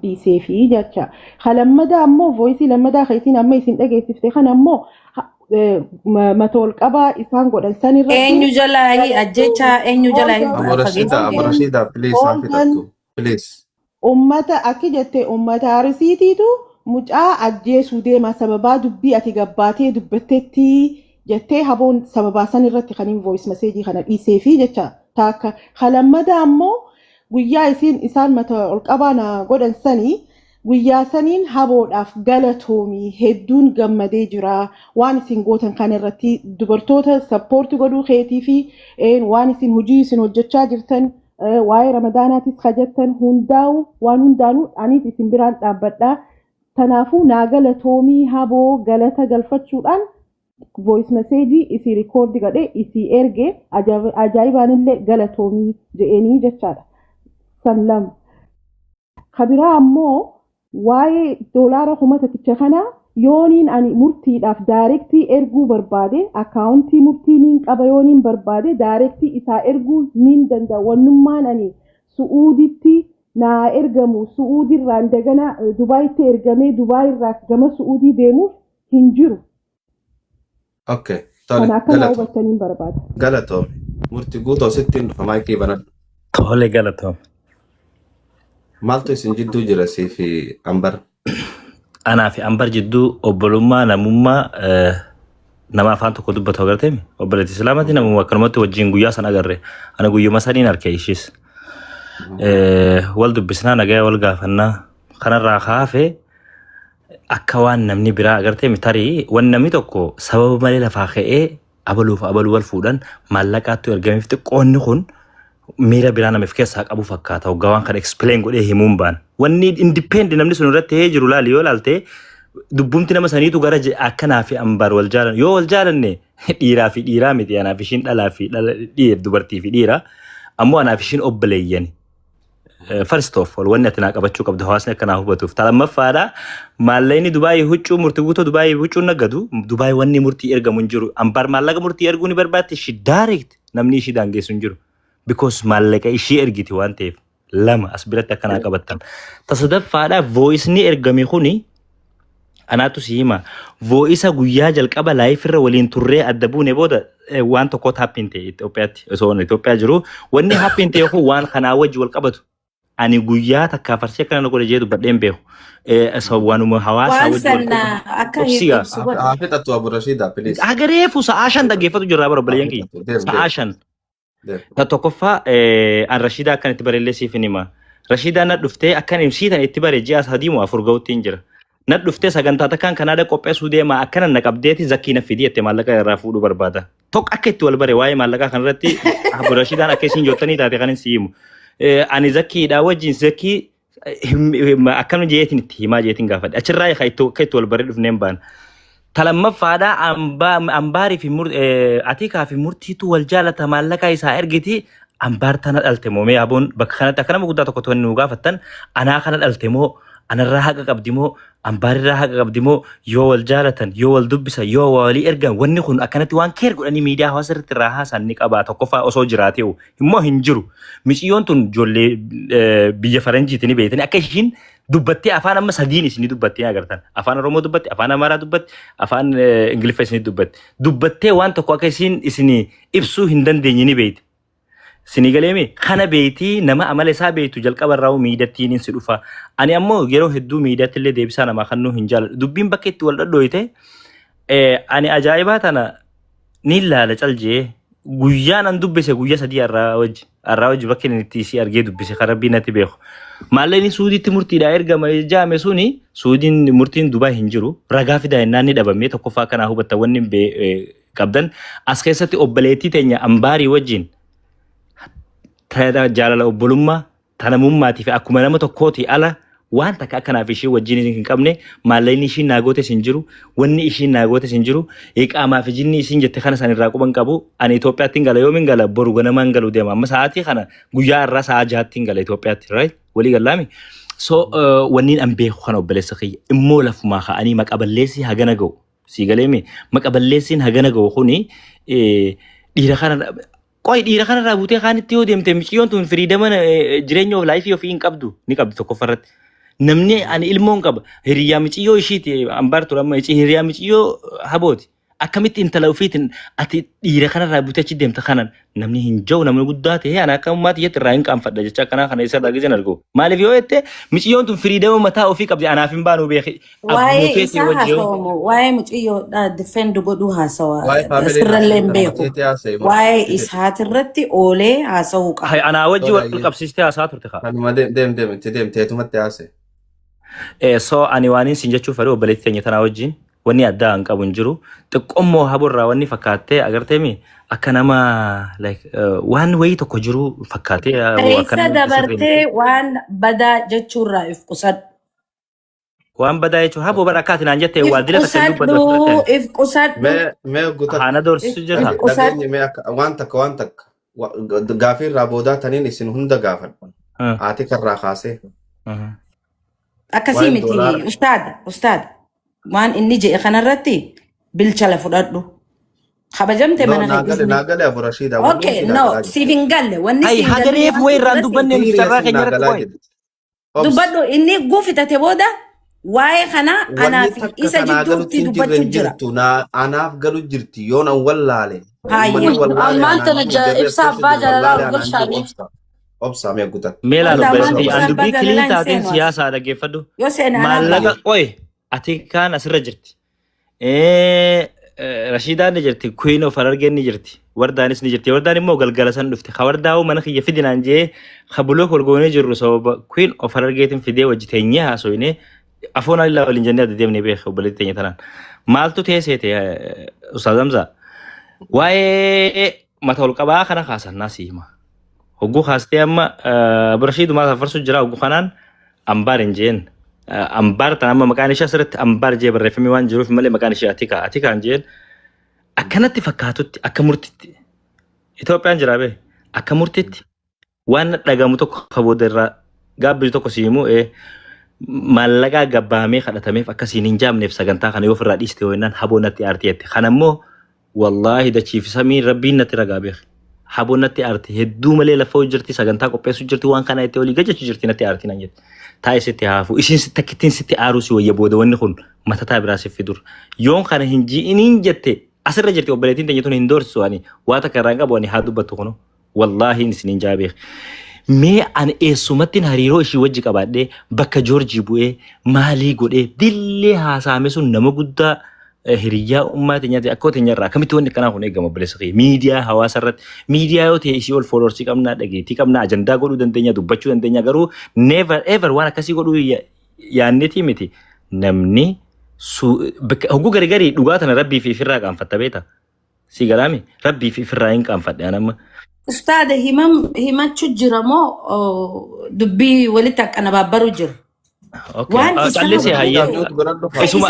dhiisee fi jecha halammadaa ammoo voice lammadaa keessin amma isin dhageessifte kan ammoo matool qabaa isaan godhan san irratti eenyu jalaayi ajjecha eenyu jalaayi Abu Rashida please hafidattu please ummata akki jette ummata arsiitiitu mucaa ajjeesuu deema sababaa dubbii ati gabbaatee dubbattetti jettee haboon sababaa san irratti kan voice message kana dhiisee fi jecha taakka halammadaa ammoo guyyaa isaan matool qabaa na godhan sanii guyyaa saniin haboodhaaf galatoomii hedduun gammadee jira waan isin gootan kan irratti dubartoota sappoortii godhuu keetii fi waan isin hojii isin hojjechaa jirtan waa'ee ramadaanaatis hajjattan hundaa'u waan hundaanuu anis isin biraan dhaabbadhaa tanaafuu naa galatoomii haboo galata galfachuudhaan voice message isii record godhee isii erge ajaa'ibaanillee galatoomii je'eenii jechaadha sallam kabiraa ammoo waa'ee doolaara kumataaticha kana yooniin ani murtiidhaaf daayirektii erguu barbaade akaawuntii murtiiniin qaba yooniin barbaade daayirektii isaa erguu niin danda'a wannummaan ani su'uuditti naa ergamu su'uudirraan dagana dubaayitti ergamee dubaayirraa gama su'uudii deemuuf hin jiru. Okay. Kana akka naa hubattaniin barbaada. Galatoom murtii guutuu sittiin dhufa maayikii banadhu. Tole galatoom. Maaltu isin jidduu jira fi Ambar? Anaa fi Ambar jidduu obbolummaa namummaa nama afaan tokko dubbatu agarteemi. Obboleetti Islaamati namummaa akkanumatti wajjin guyyaa sana agarre. Ana guyyuma saniin harkee ishis. Wal dubbisnaa nagaya wal gaafannaa kanarraa kaafee akka waan namni biraa agarteemi tarii waan namni tokko sababa malee lafaa ka'ee abaluuf abaluu wal fuudhan maallaqaatti ergameef xiqqoonni kun miira biraa namaaf keessaa qabu fakkaata hoggaa waan kana explain godhee himuun baan wanni independent namni sun irratti jiru laali yoo laalte dubbumti nama saniitu gara akkanaa fi Ambar wal jaalan yoo wal jaalanne dhiiraa fi dhiiraa miti anaaf ishiin dhalaa fi dubartii fi dhiira ammoo anaaf ishiin obboleeyyan first of all wanni ati naa qabachuu qabdu hawaasni akkanaa hubatuuf talamaffaadha maallaqni Dubaayii huccuu murtii guutuu Dubaayii huccuu nagadu Dubaayii wanni murtii ergamu hin jiru Ambar maallaqa murtii erguu ni barbaatti shi direct namni ishii daangeessu hin jiru. Because maallaqa ishii ergiti waan ta'eef lama as biratti akkanaa qabattan tasadaffaadha voice ni ergame kuni anaatu si hima voice guyyaa jalqaba live irra waliin turree adda buune booda waan tokko happen ta'e Itoophiyaatti osoo Itoophiyaa jiru wanni happen ta'e kun waan kanaa wajji wal qabatu ani guyyaa takkaa farsee kana godhe jedhu badheen beeku waanuma hawaasa wajji akka hiiqsu hafixatu Abu Rashida please agareefu sa'aa 5 dhaggeeffatu jirraa bara obboleeyyan kiyya sa'aa 5 Tokkoffaa an Rashida akkan itti barelleessiif nima. Rashida na dhuftee akkan imsiitan itti bare ji'a 3 moo 4 ga'utti hin jira. Na dhuftee sagantaa takkaan Kanaada qopheessuu deema akkana na qabdeeti zakkii na fidii itti maallaqa irraa fuudhuu barbaada. Tokko akka itti wal bare waa'ee maallaqaa kanarratti Abu Rashidaan akka isin jottanii taate kan isin himu. Ani zakkiidhaa wajjin zakkii akkam jeetiin itti himaa jeetiin gaafadhe. Achirraa akka itti wal bare dhufneen baana. Talamaffaadha Ambaarii fi Atiikaa fi murtiitu wal jaalata maallaqa isaa ergiti Ambaar tana dhalte moo mee aboon bakka kanatti akka nama guddaa tokko to'anni nu gaafattan anaa kana dhalte moo anarraa haqa qabdi moo Ambaarirraa haqa qabdi moo yoo wal jaalatan yoo wal dubbisan yoo walii ergan wanni kun akkanatti waan keer godhanii miidiyaa hawaasa irratti irraa haasan ni qaba tokkoffaa osoo jiraateewu immoo hin jiru miciyyoon tun ijoollee biyya faranjiitti ni beeytanii akka ishiin dubbattee afaan amma sadiin isin dubbattee agartan afaan Oromoo dubbatti afaan Amaaraa dubbatti afaan Ingiliffa isin dubbattee waan tokko akka isin ibsuu hin dandeenye ni beeyti Sinigaleemi kana beeyti nama amala isaa beeytu jalqaba irraa miidattiin si dhufa ani ammoo yeroo hedduu miidatti illee deebisaa nama kannuu hin jaalladhu dubbiin bakka itti wal dhadhooyte ani ajaa'ibaa tana ni ilaala caljee guyyaan an dubbise guyyaa 3 arraa wajji bakka inni itti si argee dubbise kan rabbiin natti beeku maallaqni Suudiitti murtiidhaa ergama jaame suni Suudiin murtiin Dubaay hin jiru ragaa fidaa innaan ni dhabamee tokkoffaa kanaa hubatta wanni qabdan as keessatti obboleettii teenya Ambaarii wajjin jaalala obbolummaa tanamummaatiif akkuma nama tokkooti ala waan takka akkanaaf ishee wajjin hin qabne maallaqni ishii naagootes hin jiru wanni ishii naagootes hin jiru iqaamaa fi jinni ishii jette kana san irraa quban qabu ani Itoophiyaatti hin gala yoomin gala boru ganamaan galu deema amma sa'aatii kana guyyaa irraa sa'a 6tti hin gala Itoophiyaatti right walii gallaami so wanni an beeku kana obboleessa kiyya immoo lafumaa ka'anii maqaballeessi hagana ga'u si galeemi maqaballeessiin hagana ga'u kuni dhiira kana Qoy dhiira kana irraa buutee kaanitti yoo deemte miciyyoon tun firiidama jireenya of laayifii ofii hin qabdu ni qabdi tokkoffarratti namni ani ilmoon qaba hiriyaa miciyyoo ishiiti ambaartu lamma hiriyaa miciyyoo habooti akkamitti intala ofiitiin ati dhiira kanarraa butachi deemta kanan namni hin jiru namni guddaa ta'e ana akka ummaatti jetti irraa hin qaanfadha jecha akkanaa kana isa dhageessan argu maaliif yoo jette miciyyoon tun firiidama mataa ofii qabdi anaaf hin baanu beeki waa'ee isaa haasawamu waa'ee muciyyoodha defend godhuu haasawa sirrallee hin beeku waa'ee isaatirratti oolee haasawuu qaba anaa wajji wal qabsiistee haasaa turte kaa deemteetumatti haase so ani waaniin siin jechuuf fedhu obboleetti teenya tanaa wajjin wanni addaa hin qabu hin jiru xiqqoommoo haborraa wanni fakkaattee agarteemi akka nama waan wayii tokko jiru fakkaatee isa dabartee waan badaa jechuurraa if qusadhu waan badaa jechuun haboo bara akkaatiin aan jettee waa dila takka dubbatu if qusadhu mee guutaa haana doorsisu jira waan takka gaafii irraa boodaa taniin isin hunda gaafadhu haati karraa kaasee akkasii miti ustaada waan inni jedhe kanarratti bilchala fudhadhu kabajamte mana naagale abu rashida okay no siif hin galle wanni siif galle hagareef way irraan dubbanne sarraa keenya irratti dubbadhu inni guufitate booda waa'ee kana anaaf isa jidduutti dubbachuu jira anaaf galu jirti yoon an wallaale ammaan tana ibsa abbaa jaalalaa golshaanii obsa mee guutat meelaan obbeessi an dubbii kilii taateen siyaasaa dhaggeeffadhu maallaqa qoy ati kaan asirra jirti Rashidaan ni jirti Queen of Harargeen ni jirti wardaanis ni jirti wardaan immoo galgala san dhufte wardaa'u mana kiyya fidinaan jee kabuloo kolgoonee jirru sababa Queen of Harargeetiin fidee wajji teenyee haasoyne afoon alilaa waliin jennee adda deemnee beeka obboleetti teenya tanaan maaltu teesseete Ustaaz Hamza waa'ee mata ol qabaa kana kaasannaa siima hogguu kaastee amma Rashidu maal farsu jira hogguu kanaan ambaar hin jeen ambar tanama maqaan ishee asirratti ambar jee barreeffamee waan jiruuf malee maqaan ishee atikaan jeen akkanatti fakkaatutti akka murtitti Itoophiyaan jira bee akka murtitti waan dhagamu tokko kabooda irraa gaabbisu tokko siimu maallaqaa gabbaamee kadhatameef akkasiin hin jaamneef sagantaa kana yoo ofirraa dhiiste ho'innaan haboo natti aartii jette kanammoo wallaahi dachiif samii rabbiin natti ragaa beek haboo natti aartii hedduu malee lafa hojjirti sagantaa qopheessu jirti waan kana itti olii gajachu jirti natti aartii nan jette taa'isitti haafu isin takkittiin sitti aaruusi wayya booda wanni kun matataa biraa sitti dur yoon kana hin ji'iniin jette asirra jirti obboleettiin teenya tun hin doorsisu ani waa takka irraan qabu ani haa dubbattu kuno wallaahi isiniin jaabeek mee ani eessumattiin hariiroo ishii wajji qabaadhee bakka joorjii bu'ee maalii godhee dillee haasaame sun nama guddaa hiriyyaa ummaa teenyaati akka teenya irraa akkamitti wanni kanaa kun eegama obboleessa kee miidiyaa hawaasa irratti miidiyaa yoo ta'e ishii ol fooloorsii qabnaa dhageettii qabnaa ajandaa godhuu dandeenya dubbachuu dandeenya garuu never ever waan akkasii godhuu yaannetii miti namni hogguu gargarii dhugaa tana rabbii fi ifirraa qaanfatta beeta si galaami rabbii fi ifirraa hin qaanfadhe anamma. Ustaada himachuu jira moo dubbii walitti akkana baabbaruu jira? Waan callisee hayyaa isuma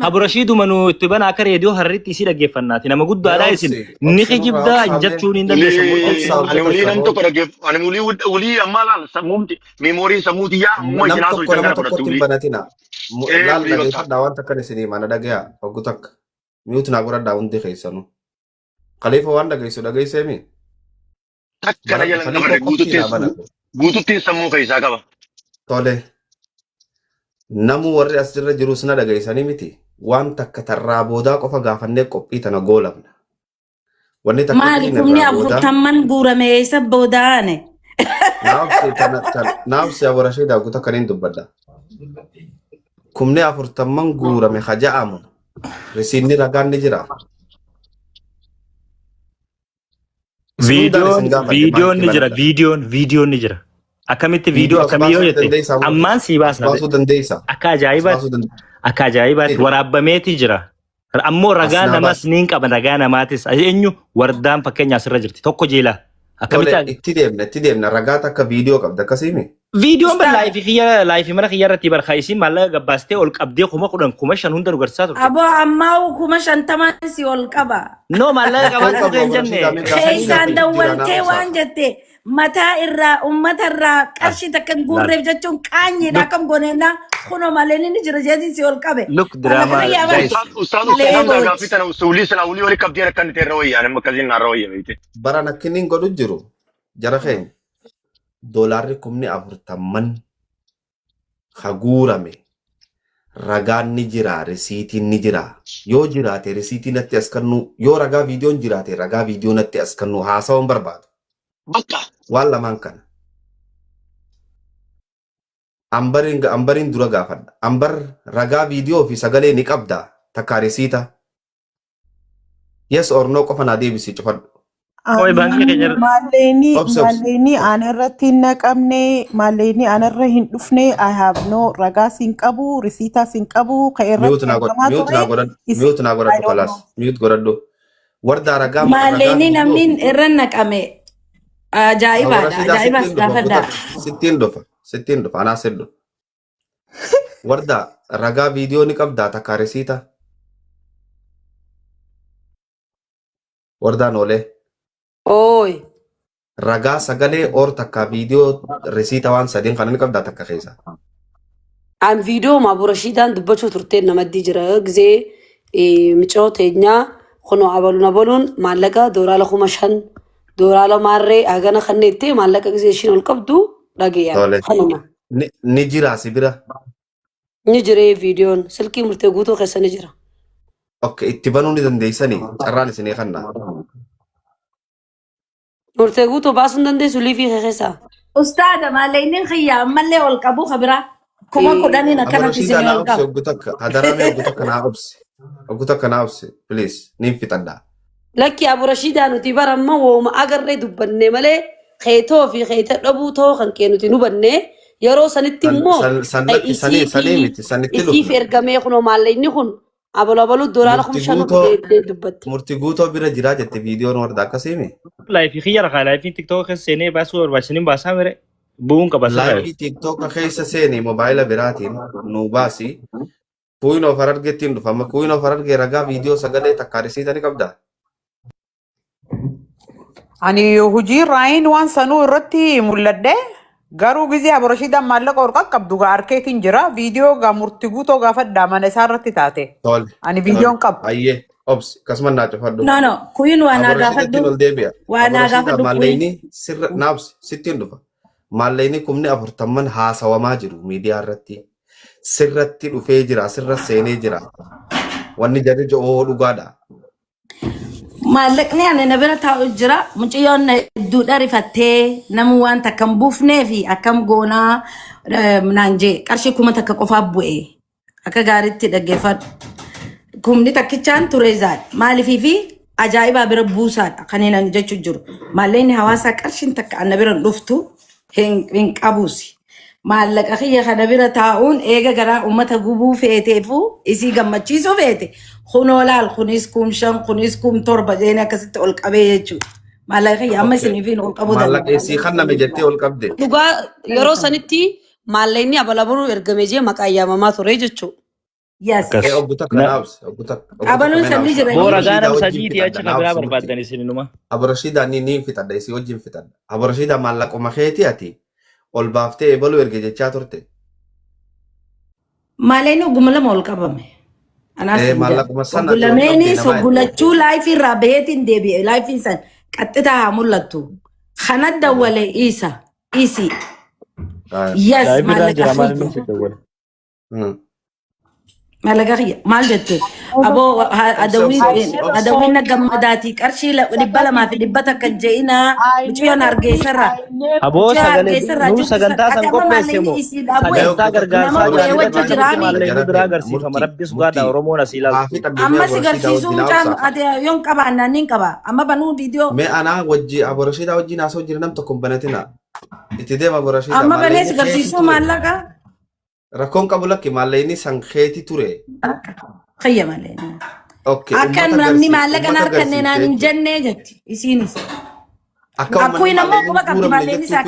Abu Rashid manu itti bana akka reediyoo harritti isii dhaggeeffannaati nama guddaadhaa isin ni kijibdaa jechuun hin dandeessu. Ani ulii nan tokko dhaggeeffa ani ulii amma laal sammuumti meemoorii sammuuti yaa amma jinaa soo itti tokko banatina laal dhaggeeffadhaa waan takkan isinii mana dhagayaa hoggu takka miutu naa godhadhaa hundi keessanu Khalifa waan dhageessu dhageesseemi. Takkana jalan nama guututtiin sammuu keessaa qaba. Tole. Namu warri asirra jiru sina dhageessanii miti waan takka tarraa boodaa qofa gaafannee qophii tana goolabna. Wanni takka maali kumni afurtamman guurame isa boodaane. Naafsi Abu Rashid guuta kaniin dubbadha. Kumni afurtamman guurame haja'amu risiinni ragaan ni jira. Viidiyoon ni jira. Akkamitti viidiyoo akkamii yoo jette ammaan sii baasna akka ajaa'ibaatti waraabbameeti jira ammoo ragaa namas niin qaba ragaa namaatis eenyu wardaan fakkeenyaa asirra jirti tokko jeelaa akkamitti itti deemna ragaa takka viidiyoo qabda akkasiimi. Viidiyoon laayifii mana kiyya irratti barkaa isiin maallaqa gabbaastee ol qabdee 10,000 hunda nu garsiisaa turte. Aboo ammaa 50,000 si ol qaba. No maallaqa qabaatu hin jenne. Keessaan dawwaltee waan jette. Mataa irraa ummata irraa qarshii takka guurreef jechuun qaanyiidha akkam goneennaa kunoo malee ni jira jeetiin si ol qabe. Look drama. Ustaadu Hamza gaaffii tana ulii sana ulii wali qabdee akkan ta'e irra wayyaa nama akkasiin narra wayyaa beekte. Bara nakkiniin godhu jiru jara keenya doolaarri 40,000 haguurame ragaan ni jira risiitiin ni jira yoo jiraate risiitiin natti as kennu yoo ragaa viidiyoon jiraate ragaa viidiyoo natti as kennu haasawan barbaadu Bakka. waan lamaan kana ambariin dura gaafadha ambar ragaa viidiyoo fi sagalee ni qabda takka risiita yes or no qofa naa deebisii cufadhu. Oi bangki kenyar. Maleni anarratti hin naqamne maleni anarra hin dhufne I have no ragaa sin qabu risiita sin qabu mute naa godhadhu kalas mute godhadhu warda ragaa Maleni namnin irra naqame ajaa'ibaas gaafadha. Sittiin dhufa anaa seddu warda ragaa viidiyoo ni qabdaa takka risiita wardaan oolee. Oi. Ragaa sagalee or takka viidiyoo risiita waan sadiin kana ni qabdaa takka keessa. An video ma burashidan dubbachuu turteen namatti jira gizee micoo teenyaa kuno abaluun maallaqa dooraala 5,000 dooraala maarree hagana kanneettee maallaqa gizee ishiin ol qabdu dhageeyyaa. Kanuma. Ni jira si bira. Ni jiree viidiyoon silkii murtee guutuu keessa ni jira. Okay itti banuu ni dandeessanii carraan isinii kannaa. Murtee guutuu baasuun dandeessu liifii keessa. Ustaada Maleni khiyya ammallee ol qabu khabira kuma kudhaniin akkanatti isin ol qabu. Hadaramee ogguta kana obse please niin fixadhaa. Lakki aburashidaa nuti baramma wooma agarree dubbanne malee keetoo fi keeta dhabuu ta'uu kan kee nuti nubanne yeroo sanitti immoo isiif ergamee kunoo maallayni kun abalu dooraala 5,000 dubbatti. Murtii guutoo bira jiraa jette viidiyoon warda akkasiimi. Live khiyar kha live TikTok keessa seenee baasuu barbaachisuun baasaa mere bu'uun qaba. Live TikTok keessa seenii mobaayila biraatiin nu baasi. Kuyin of argettiin dhufa amma kuyin of argee ragaa viidiyoo sagalee takka risiita ni qabdaa. Ani hojii raayin waan sanuu irratti mul'adde garuu gizee aburashiidhaan maallaqa ol qaqqabdu harkeetiin jira viidiyoo murtii guutoo gaafadhaa mana isaa irratti taate. Ani viidiyoon qabu. Ayyee obsi akkasuma naa cufadhu. No kuyin waan naa gaafadhu. Waan naa gaafadhu maallayni sirra naabsi sittiin dhufa. Maallayni kumni 40 haasawamaa jiru miidiyaa irratti. Sirratti dhufee jira sirra seenee jira. Wanni jarri joo dhugaadha. Maallaqni ani na bira taa'u jira mucayyoon hedduudha rifattee namu waan takka hin buufnee fi akkam goonaa naan jee qarshii 1,000 qofaa bu'e akka gaariitti dhaggeeffadhu. Kumni takkichaan tureezaan maaliifii fi ajaa'ibaa bira buusaadha kan hin jechuu jiru. Maallaqni hawaasaa qarshiin takka ana bira dhuftu hin qabuusi. Maallaqa kiyya kana bira taa'uun eega garaa uummata gubuu feeteefu isii gammachiisuu feete kunoo laal kunis kum 5 kunis kum 7 jeeni akkasitti ol qabee jechuudha. Maallaqa kiyya amma isiniifiin ol qabuu danda'a. Maallaqa isii kan nama jettee ol qabde. Dhugaa yeroo sanitti maallayni abalaburu ergamee jee maqaa yaamamaa ture jechuudha. Yes. Ogguta kanaafs Abaluun sanni jira. Boora gaana sadiitii achi kabiraa barbaaddan isinuma. Aburashiidhaan ni fixadha isii wajjin fixadha. Aburashiidhaan maallaquma keetii ati. Ol baaftee eebalu erge jechaa turte. Maleni ogummaa lama ol qabame. Maallaquma sana Ogulameeni soggulachuu laayifii irraa baheetiin deebi'e laayifiin san qaxxitaa haa mul'attu. Kana dawwale isa isi. Yes maallaqa kiyya. Maallaqa kiyya maal jette aboo adawiin na gammadaati qarshii 200 fi 100 kan je'inaa mucayyoon argeessarraa. Aboo sagalee nu sagantaa san qopheessemu sagantaa gargaarsaa jaallatanii biraa agarsiifama rabbis gaadha Oromoon asii ilaalu. Amma si garsiisuu mucaan yoon qaba naannin qaba amma banuu viidiyoo. Mee anaa wajji aburashiidhaa wajjin haasoo jira nam tokko hin banatina. Itti deema aburashiidhaa. Amma banee si garsiisuu maallaqa. Rakkoon qabu lakki maallayni san keeti ture. Khayya mallayni. Akkan namni maallaqa na harkannee naan hin jennee jetti isiinis. Akkuma nammoo quba qabdi mallayni isaa